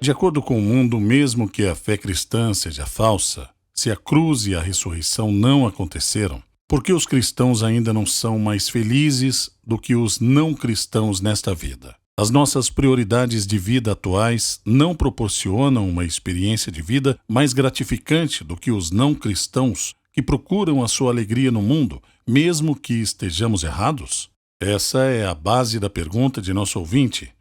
De acordo com o mundo, mesmo que a fé cristã seja falsa, se a cruz e a ressurreição não aconteceram, por que os cristãos ainda não são mais felizes do que os não cristãos nesta vida? As nossas prioridades de vida atuais não proporcionam uma experiência de vida mais gratificante do que os não cristãos que procuram a sua alegria no mundo, mesmo que estejamos errados? Essa é a base da pergunta de nosso ouvinte.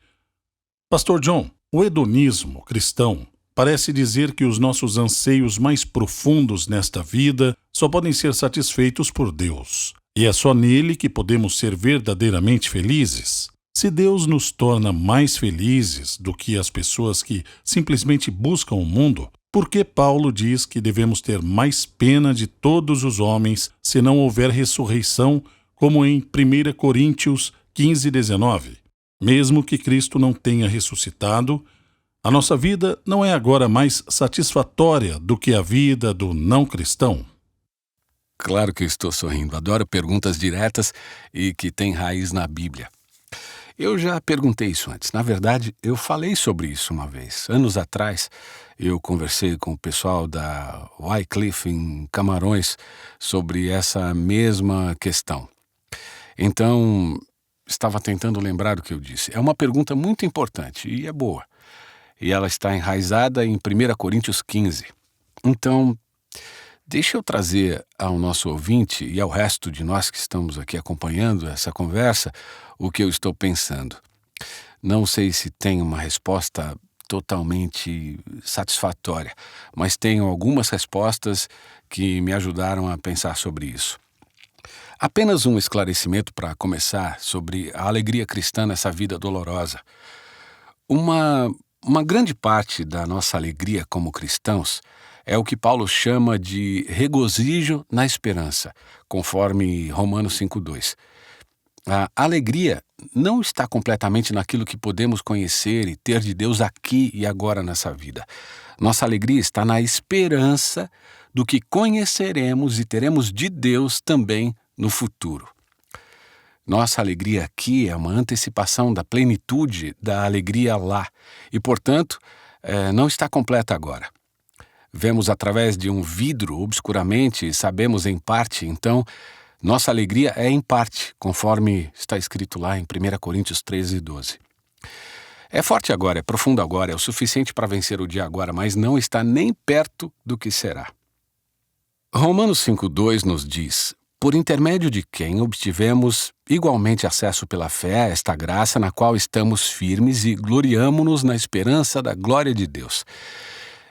Pastor John, o hedonismo cristão parece dizer que os nossos anseios mais profundos nesta vida só podem ser satisfeitos por Deus. E é só nele que podemos ser verdadeiramente felizes. Se Deus nos torna mais felizes do que as pessoas que simplesmente buscam o mundo, por que Paulo diz que devemos ter mais pena de todos os homens se não houver ressurreição, como em 1 Coríntios 15:19? Mesmo que Cristo não tenha ressuscitado, a nossa vida não é agora mais satisfatória do que a vida do não cristão? Claro que eu estou sorrindo. Adoro perguntas diretas e que têm raiz na Bíblia. Eu já perguntei isso antes. Na verdade, eu falei sobre isso uma vez. Anos atrás, eu conversei com o pessoal da Wycliffe em Camarões sobre essa mesma questão. Então, estava tentando lembrar o que eu disse. É uma pergunta muito importante e é boa. E ela está enraizada em 1 Coríntios 15. Então, deixa eu trazer ao nosso ouvinte e ao resto de nós que estamos aqui acompanhando essa conversa o que eu estou pensando. Não sei se tem uma resposta totalmente satisfatória, mas tenho algumas respostas que me ajudaram a pensar sobre isso. Apenas um esclarecimento para começar sobre a alegria cristã nessa vida dolorosa. Uma grande parte da nossa alegria como cristãos é o que Paulo chama de regozijo na esperança, conforme Romanos 5:2. A alegria não está completamente naquilo que podemos conhecer e ter de Deus aqui e agora nessa vida. Nossa alegria está na esperança do que conheceremos e teremos de Deus também no futuro. Nossa alegria aqui é uma antecipação da plenitude da alegria lá e, portanto, não está completa agora. Vemos através de um vidro obscuramente e sabemos em parte, então, nossa alegria é em parte, conforme está escrito lá em 1 Coríntios 13:12. É forte agora, é profundo agora, é o suficiente para vencer o dia agora, mas não está nem perto do que será. Romanos 5:2 nos diz: por intermédio de quem obtivemos igualmente acesso pela fé a esta graça na qual estamos firmes e gloriamo-nos na esperança da glória de Deus.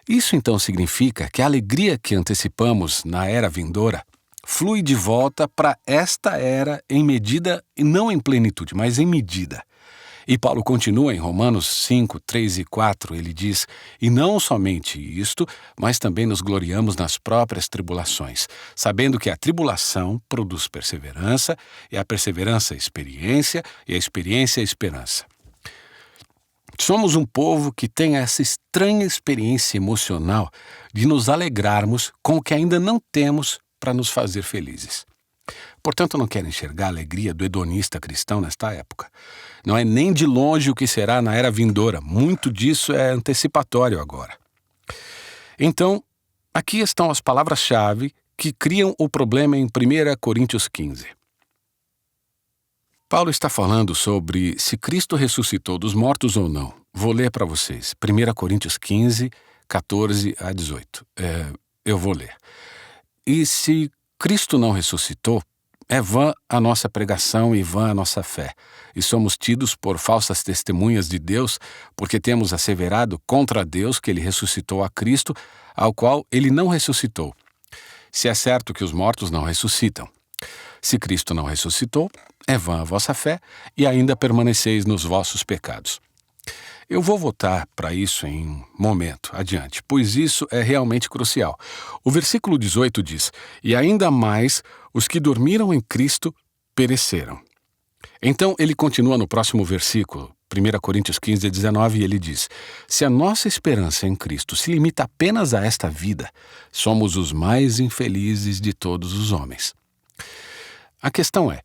Isso então significa que a alegria que antecipamos na era vindoura flui de volta para esta era em medida, e não em plenitude, mas em medida. E Paulo continua em Romanos 5, 3 e 4, ele diz: e não somente isto, mas também nos gloriamos nas próprias tribulações, sabendo que a tribulação produz perseverança, e a perseverança experiência, e a experiência esperança. Somos um povo que tem essa estranha experiência emocional de nos alegrarmos com o que ainda não temos para nos fazer felizes. Portanto, não quero enxergar a alegria do hedonista cristão nesta época. Não é nem de longe o que será na era vindoura. Muito disso é antecipatório agora. Então, aqui estão as palavras-chave que criam o problema em 1 Coríntios 15. Paulo está falando sobre se Cristo ressuscitou dos mortos ou não. Vou ler para vocês. 1 Coríntios 15, 14 a 18. Eu vou ler. E se Cristo não ressuscitou, é vã a nossa pregação e vã a nossa fé. E somos tidos por falsas testemunhas de Deus, porque temos asseverado contra Deus que ele ressuscitou a Cristo, ao qual ele não ressuscitou. Se é certo que os mortos não ressuscitam. Se Cristo não ressuscitou, é vã a vossa fé e ainda permaneceis nos vossos pecados. Eu vou voltar para isso em um momento adiante, pois isso é realmente crucial. O versículo 18 diz: e ainda mais os que dormiram em Cristo pereceram. Então ele continua no próximo versículo, 1 Coríntios 15, 19, e ele diz: se a nossa esperança em Cristo se limita apenas a esta vida, somos os mais infelizes de todos os homens. A questão é,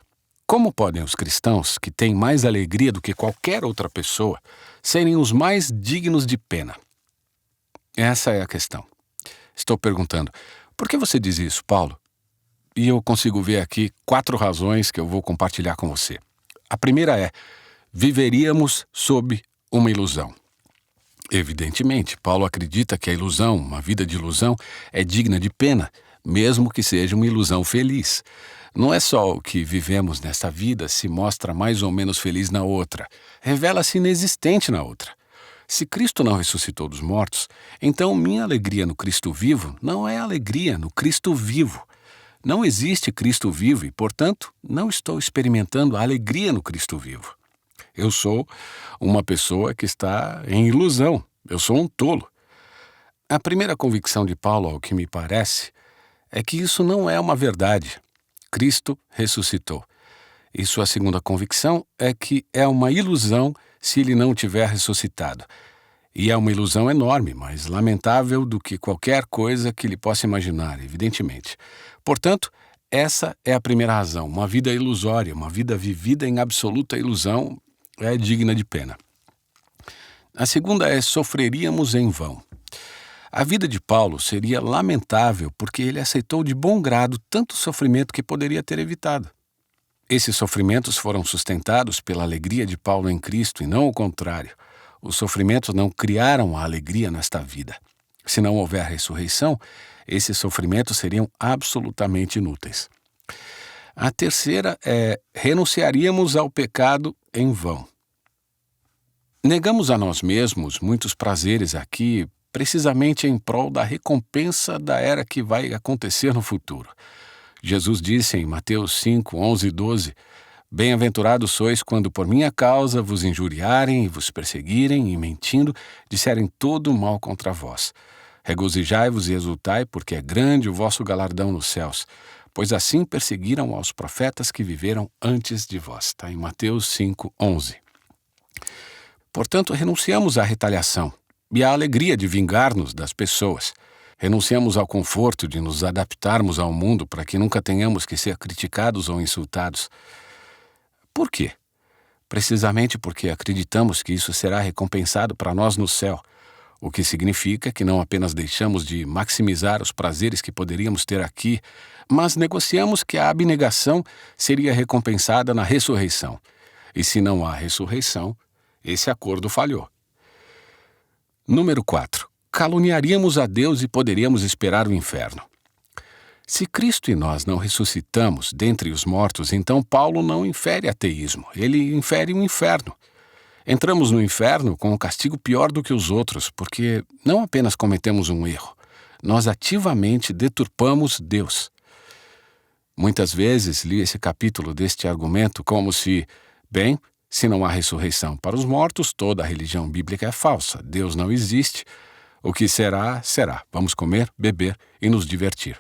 como podem os cristãos, que têm mais alegria do que qualquer outra pessoa, serem os mais dignos de pena? Essa é a questão. Estou perguntando, por que você diz isso, Paulo? E eu consigo ver aqui 4 razões que eu vou compartilhar com você. A primeira é, viveríamos sob uma ilusão. Evidentemente, Paulo acredita que a ilusão, uma vida de ilusão, é digna de pena, mesmo que seja uma ilusão feliz. Não é só o que vivemos nesta vida se mostra mais ou menos feliz na outra, revela-se inexistente na outra. Se Cristo não ressuscitou dos mortos, então minha alegria no Cristo vivo não é alegria no Cristo vivo. Não existe Cristo vivo e, portanto, não estou experimentando a alegria no Cristo vivo. Eu sou uma pessoa que está em ilusão. Eu sou um tolo. A primeira convicção de Paulo, ao que me parece, é que isso não é uma verdade. Cristo ressuscitou. E sua segunda convicção é que é uma ilusão se ele não tiver ressuscitado. E é uma ilusão enorme, mais lamentável do que qualquer coisa que ele possa imaginar, evidentemente. Portanto, essa é a primeira razão. Uma vida ilusória, uma vida vivida em absoluta ilusão é digna de pena. A segunda é sofreríamos em vão. A vida de Paulo seria lamentável porque ele aceitou de bom grado tanto sofrimento que poderia ter evitado. Esses sofrimentos foram sustentados pela alegria de Paulo em Cristo e não o contrário. Os sofrimentos não criaram a alegria nesta vida. Se não houver ressurreição, esses sofrimentos seriam absolutamente inúteis. A terceira é renunciaríamos ao pecado em vão. Negamos a nós mesmos muitos prazeres aqui, precisamente em prol da recompensa da era que vai acontecer no futuro. Jesus disse em Mateus 5, 11 e 12, bem-aventurados sois quando por minha causa vos injuriarem e vos perseguirem e mentindo disserem todo o mal contra vós. Regozijai-vos e exultai, porque é grande o vosso galardão nos céus, pois assim perseguiram aos profetas que viveram antes de vós. Está em Mateus 5, 11. Portanto, renunciamos à retaliação e à alegria de vingar-nos das pessoas. Renunciamos ao conforto de nos adaptarmos ao mundo para que nunca tenhamos que ser criticados ou insultados. Por quê? Precisamente porque acreditamos que isso será recompensado para nós no céu, o que significa que não apenas deixamos de maximizar os prazeres que poderíamos ter aqui, mas negociamos que a abnegação seria recompensada na ressurreição. E se não há ressurreição, esse acordo falhou. Número 4. Caluniaríamos a Deus e poderíamos esperar o inferno. Se Cristo e nós não ressuscitamos dentre os mortos, então Paulo não infere ateísmo, ele infere o inferno. Entramos no inferno com um castigo pior do que os outros, porque não apenas cometemos um erro, nós ativamente deturpamos Deus. Muitas vezes li esse capítulo deste argumento como se, se não há ressurreição para os mortos, toda a religião bíblica é falsa, Deus não existe, o que será, será. Vamos comer, beber e nos divertir.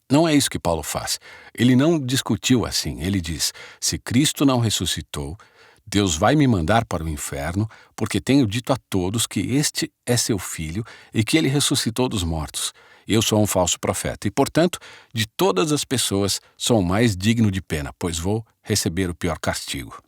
Não é isso que Paulo faz. Ele não discutiu assim. Ele diz, se Cristo não ressuscitou, Deus vai me mandar para o inferno, porque tenho dito a todos que este é seu filho e que ele ressuscitou dos mortos. Eu sou um falso profeta e, portanto, de todas as pessoas, sou o mais digno de pena, pois vou receber o pior castigo.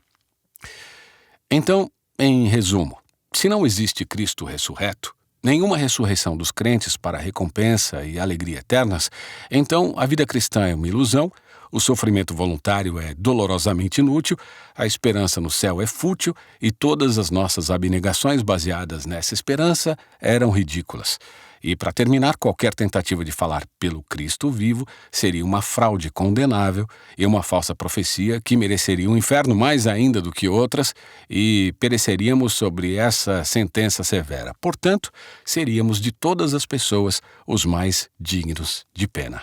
Então, em resumo, se não existe Cristo ressurreto, nenhuma ressurreição dos crentes para recompensa e alegria eternas, então a vida cristã é uma ilusão, o sofrimento voluntário é dolorosamente inútil, a esperança no céu é fútil e todas as nossas abnegações baseadas nessa esperança eram ridículas. E, para terminar, qualquer tentativa de falar pelo Cristo vivo seria uma fraude condenável e uma falsa profecia que mereceria um inferno mais ainda do que outras e pereceríamos sobre essa sentença severa. Portanto, seríamos de todas as pessoas os mais dignos de pena.